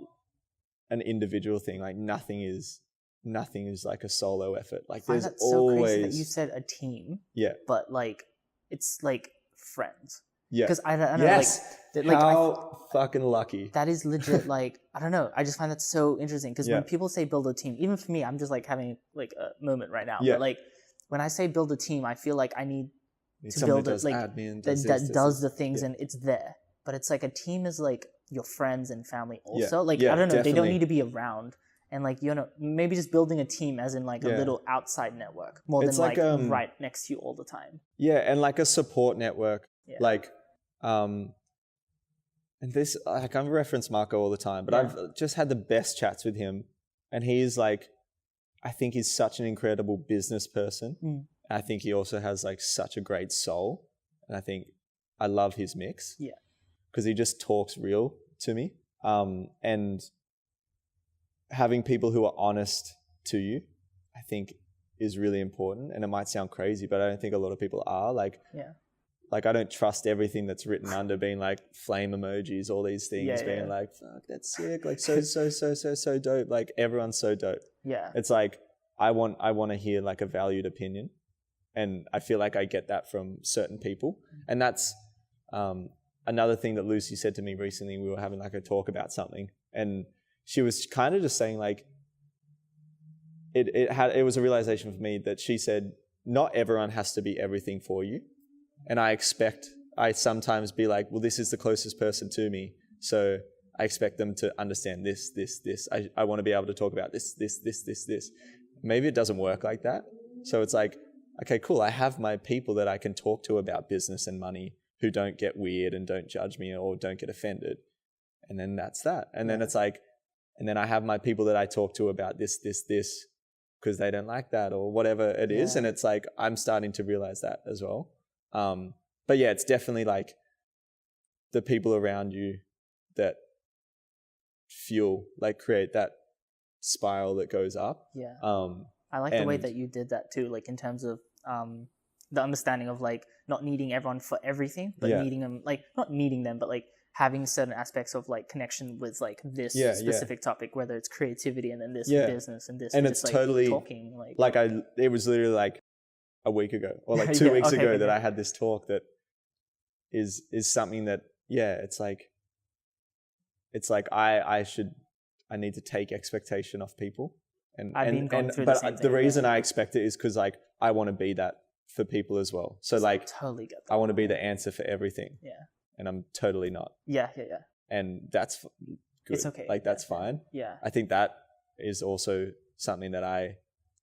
S1: an individual thing. Like nothing is nothing is like a solo effort. Like
S2: I find
S1: there's
S2: that so
S1: always
S2: crazy that you said a team.
S1: Yeah.
S2: But like it's like friends.
S1: Yeah.
S2: Because I don't know,
S1: yes.
S2: like
S1: how fucking lucky.
S2: That is legit. Like I don't know. I just find that so interesting because when people say build a team, even for me, I'm just like having like a moment right now. Yeah. But like when I say build a team, I feel like I need to build it like that does the things and it's there. But it's like a team is like your friends and family also. Like I don't know. Definitely. They don't need to be around. And like, you know, maybe just building a team as in like a little outside network more than like right next to you all the time.
S1: Yeah. And like a support network. Yeah. Like, and this, like, I reference Marco all the time, but I've just had the best chats with him. And he's like, I think he's such an incredible business person. Mm. I think he also has like such a great soul. And I think I love his mix. Yeah. Because he just talks real to me. And having people who are honest to you, I think is really important. And it might sound crazy, but I don't think a lot of people are. Like, like I don't trust everything that's written under being like flame emojis, all these things, being like, fuck, that's sick. Like so dope. Like everyone's so dope. Yeah. It's like, I want to hear like a valued opinion. And I feel like I get that from certain people. And that's another thing that Lucy said to me recently. We were having like a talk about something and she was kind of just saying like, it was a realization for me that she said, not everyone has to be everything for you. And I sometimes be like, well, this is the closest person to me. So I expect them to understand this. I want to be able to talk about this. Maybe it doesn't work like that. So it's like, okay, cool. I have my people that I can talk to about business and money who don't get weird and don't judge me or don't get offended. And then that's that. And then it's like, and then I have my people that I talk to about this, because they don't like that or whatever it is. And it's like, I'm starting to realize that as well. But yeah, it's definitely like the people around you that create that spiral that goes up. Yeah.
S2: I like the way that you did that too, like in terms of the understanding of like not needing everyone for everything, but needing them, like not needing them, but like having certain aspects of like connection with like this specific topic, whether it's creativity and then this business and this.
S1: And it's just, like, totally talking like it was literally like a week ago or like 2 weeks ago that I had this talk that is something that, it's like I need to take expectation off people. And the reason I expect it is because like I want to be that for people as well. So like
S2: totally get that.
S1: I want to be the answer for everything. Yeah. And I'm totally not.
S2: Yeah.
S1: And that's good.
S2: It's okay.
S1: Like that's fine.
S2: Yeah.
S1: I think that is also something that I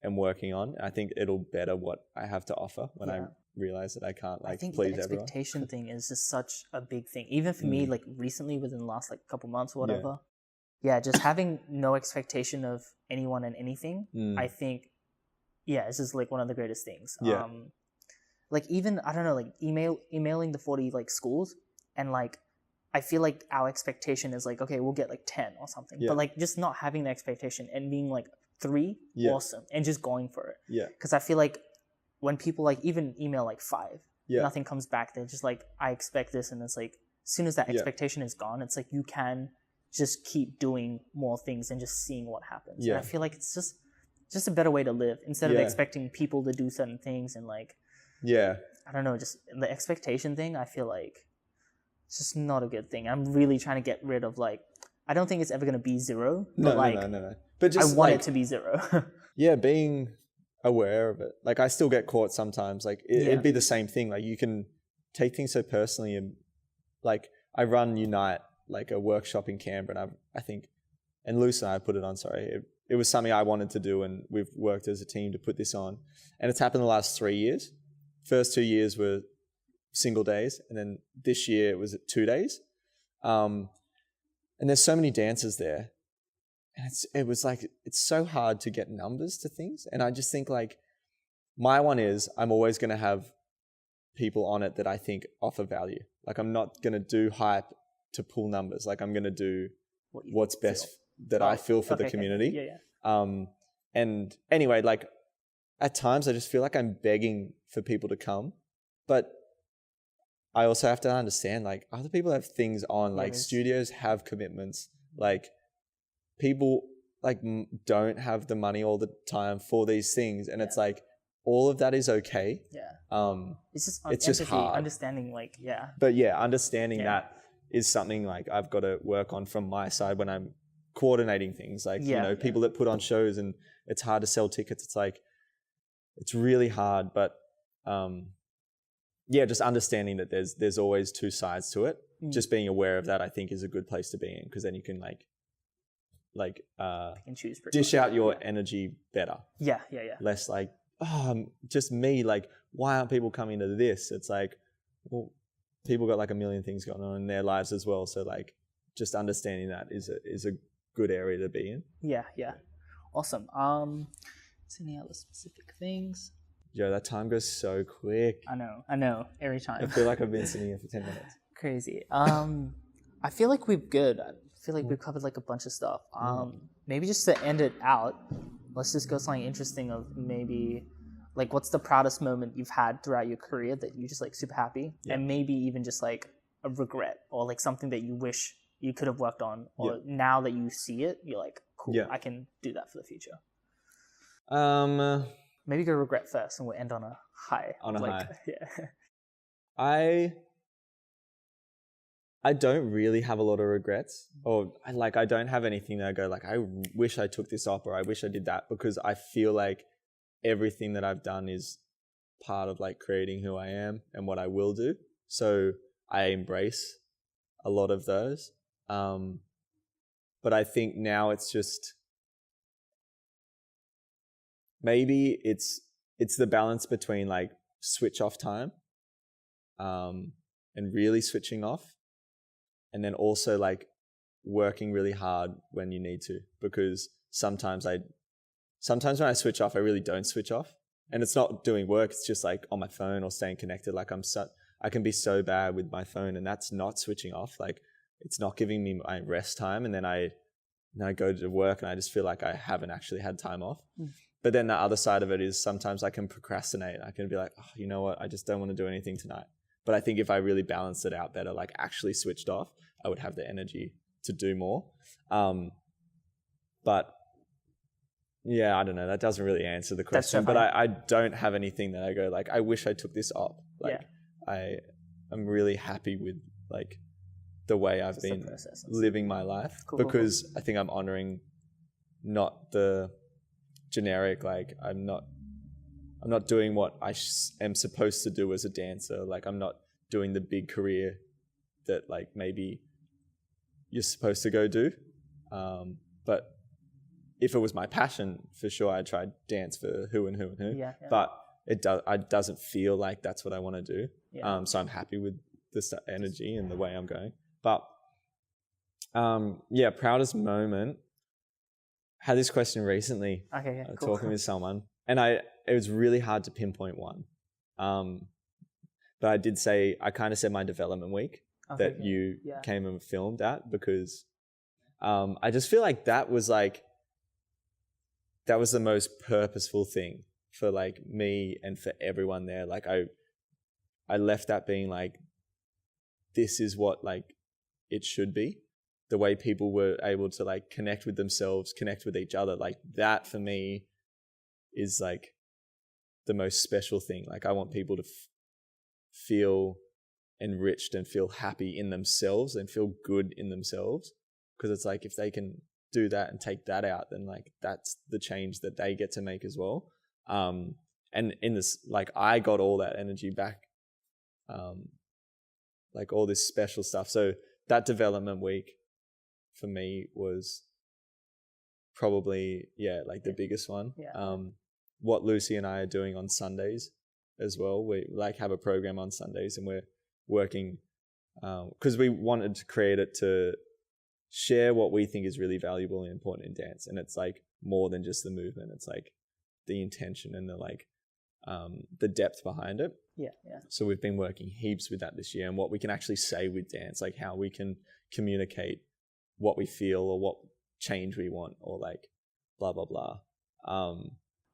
S1: am working on. I think it'll better what I have to offer when I realize that I can't like please everyone. I think the
S2: expectation thing is just such a big thing. Even for me, like recently within the last like couple months or whatever. Yeah, just having no expectation of anyone and anything. I think, it's just like one of the greatest things. Yeah. Like even, I don't know, like emailing the 40 like schools and like, I feel like our expectation is like, okay, we'll get like 10 or something. But like just not having the expectation and being like 3, awesome. And just going for it. Yeah. Because I feel like when people like even email like 5, nothing comes back. They're just like, I expect this. And it's like, as soon as that expectation is gone, it's like you can just keep doing more things and just seeing what happens. Yeah. And I feel like it's just a better way to live instead of expecting people to do certain things and like, I don't know, just the expectation thing. I feel like it's just not a good thing. I'm really trying to get rid of like, I don't think it's ever going to be 0, but no. But just I want it to be 0.
S1: Being aware of it. Like I still get caught sometimes. Like it'd be the same thing. Like you can take things so personally and like I run Unite, like a workshop in Canberra, and I think, and Luce and I put it on, it was something I wanted to do and we've worked as a team to put this on. And it's happened the last 3 years. First 2 years were single days and then this year it was 2 days. And there's so many dancers there. And it was like, it's so hard to get numbers to things. And I just think like, my one is I'm always going to have people on it that I think offer value. Like I'm not going to do hype to pull numbers. Like I'm going to do what's best that I feel for the community. And anyway, like at times I just feel like I'm begging for people to come, but I also have to understand like other people have things on, like studios have commitments, like people like don't have the money all the time for these things, and it's like all of that is okay. It's just hard
S2: understanding, like
S1: but understanding that is something like I've got to work on from my side when I'm coordinating things, like people that put on shows and it's hard to sell tickets. It's like it's really hard, but just understanding that there's always two sides to it. Just being aware of that, I think, is a good place to be in, because then you can like
S2: choose
S1: dish out your energy better. Less like, just me, like, why aren't people coming to this? It's like, well, people got like a million things going on in their lives as well. So like just understanding that is a good area to be in.
S2: Awesome. Is any other specific things?
S1: Yo, that time goes so quick.
S2: I know every time.
S1: I feel like I've been sitting here for 10 minutes.
S2: Crazy. I feel like we've covered like a bunch of stuff. Maybe just to end it out, let's just go something interesting of maybe like what's the proudest moment you've had throughout your career that you're just like super happy, and maybe even just like a regret or like something that you wish you could have worked on, or now that you see it, you're like, cool, I can do that for the future. Maybe go regret first, and we'll end on a high.
S1: I don't really have a lot of regrets, or like I don't have anything that I go like, I wish I took this up, or I wish I did that, because I feel like everything that I've done is part of like creating who I am and what I will do. So I embrace a lot of those. But I think now it's just, maybe it's the balance between like switch off time, and really switching off, and then also like working really hard when you need to, because sometimes when I switch off, I really don't switch off, and it's not doing work. It's just like on my phone or staying connected. Like I can be so bad with my phone, and that's not switching off. Like it's not giving me my rest time. And then I go to work and I just feel like I haven't actually had time off. But then the other side of it is sometimes I can procrastinate. I can be like, oh, you know what? I just don't want to do anything tonight. But I think if I really balanced it out better, like actually switched off, I would have the energy to do more. But yeah, I don't know. That doesn't really answer the question. But I don't have anything that I go like, I wish I took this up. Like I'm really happy with like the way I've been living my life, because I think I'm honoring not the generic, like I'm not doing what I am supposed to do as a dancer. Like I'm not doing the big career that like maybe you're supposed to go do. But if it was my passion, for sure I'd try dance for who and who and who. But it doesn't feel like that's what I want to do. So I'm happy with this energy and the way I'm going. But proudest moment. Had this question recently. Talking with someone, and it was really hard to pinpoint one. But I did say, I kind of said my development week that you came and filmed at, because I just feel like that was the most purposeful thing for like me and for everyone there. Like I left that being like, this is what like it should be. The way people were able to like connect with themselves, connect with each other, like that for me is like the most special thing. Like I want people to feel enriched and feel happy in themselves and feel good in themselves, because it's like if they can do that and take that out, then like that's the change that they get to make as well. And in this, like I got all that energy back, like all this special stuff. So that development week for me was probably like the biggest one. What Lucy and I are doing on Sundays as well, we like have a program on Sundays, and we're working because we wanted to create it to share what we think is really valuable and important in dance. And it's like more than just the movement, it's like the intention and the like the depth behind it. So we've been working heaps with that this year, and what we can actually say with dance, like how we can communicate what we feel or what change we want, or like blah blah blah.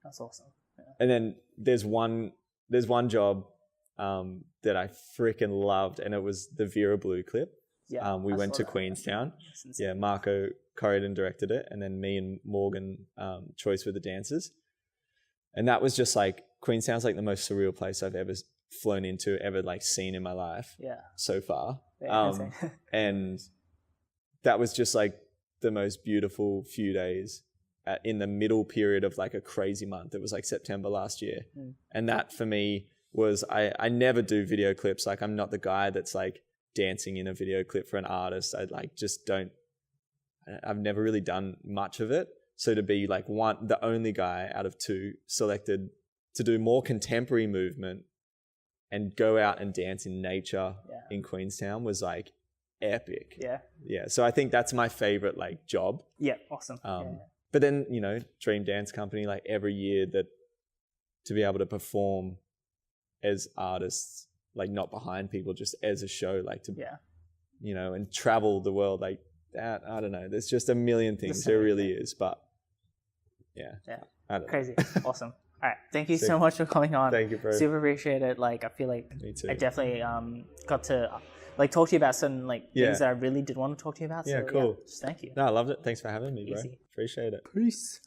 S2: That's awesome.
S1: And then there's one job that I freaking loved, and it was the Vera Blue clip. We went to Queenstown. Marco choreographed and directed it, and then me and Morgan Choice were the dancers. And that was just like, Queenstown's like the most surreal place I've ever flown into, ever like seen in my life so far. And that was just like the most beautiful few days in the middle period of like a crazy month. It was like September last year. And that for me was, I never do video clips. Like I'm not the guy that's like dancing in a video clip for an artist. I like just don't, I've never really done much of it. So to be like the only guy out of two selected to do more contemporary movement and go out and dance in nature in Queenstown was like epic. Yeah. So I think that's my favorite like job.
S2: Yeah. Awesome.
S1: But then, you know, Dream Dance Company, like every year that to be able to perform as artists, like not behind people, just as a show, like to, you know, and travel the world like that. I don't know. There's just a million things. There really is. But yeah. I don't
S2: Crazy. Awesome. All right. Thank you so much for coming on.
S1: Thank you, bro.
S2: Super appreciate it. Like, I feel like
S1: Me too.
S2: I definitely got to like talk to you about some like things that I really did want to talk to you about.
S1: Yeah,
S2: so,
S1: cool.
S2: Just thank you.
S1: No, I loved it. Thanks for having me, bro.
S2: Easy.
S1: Appreciate it.
S2: Peace.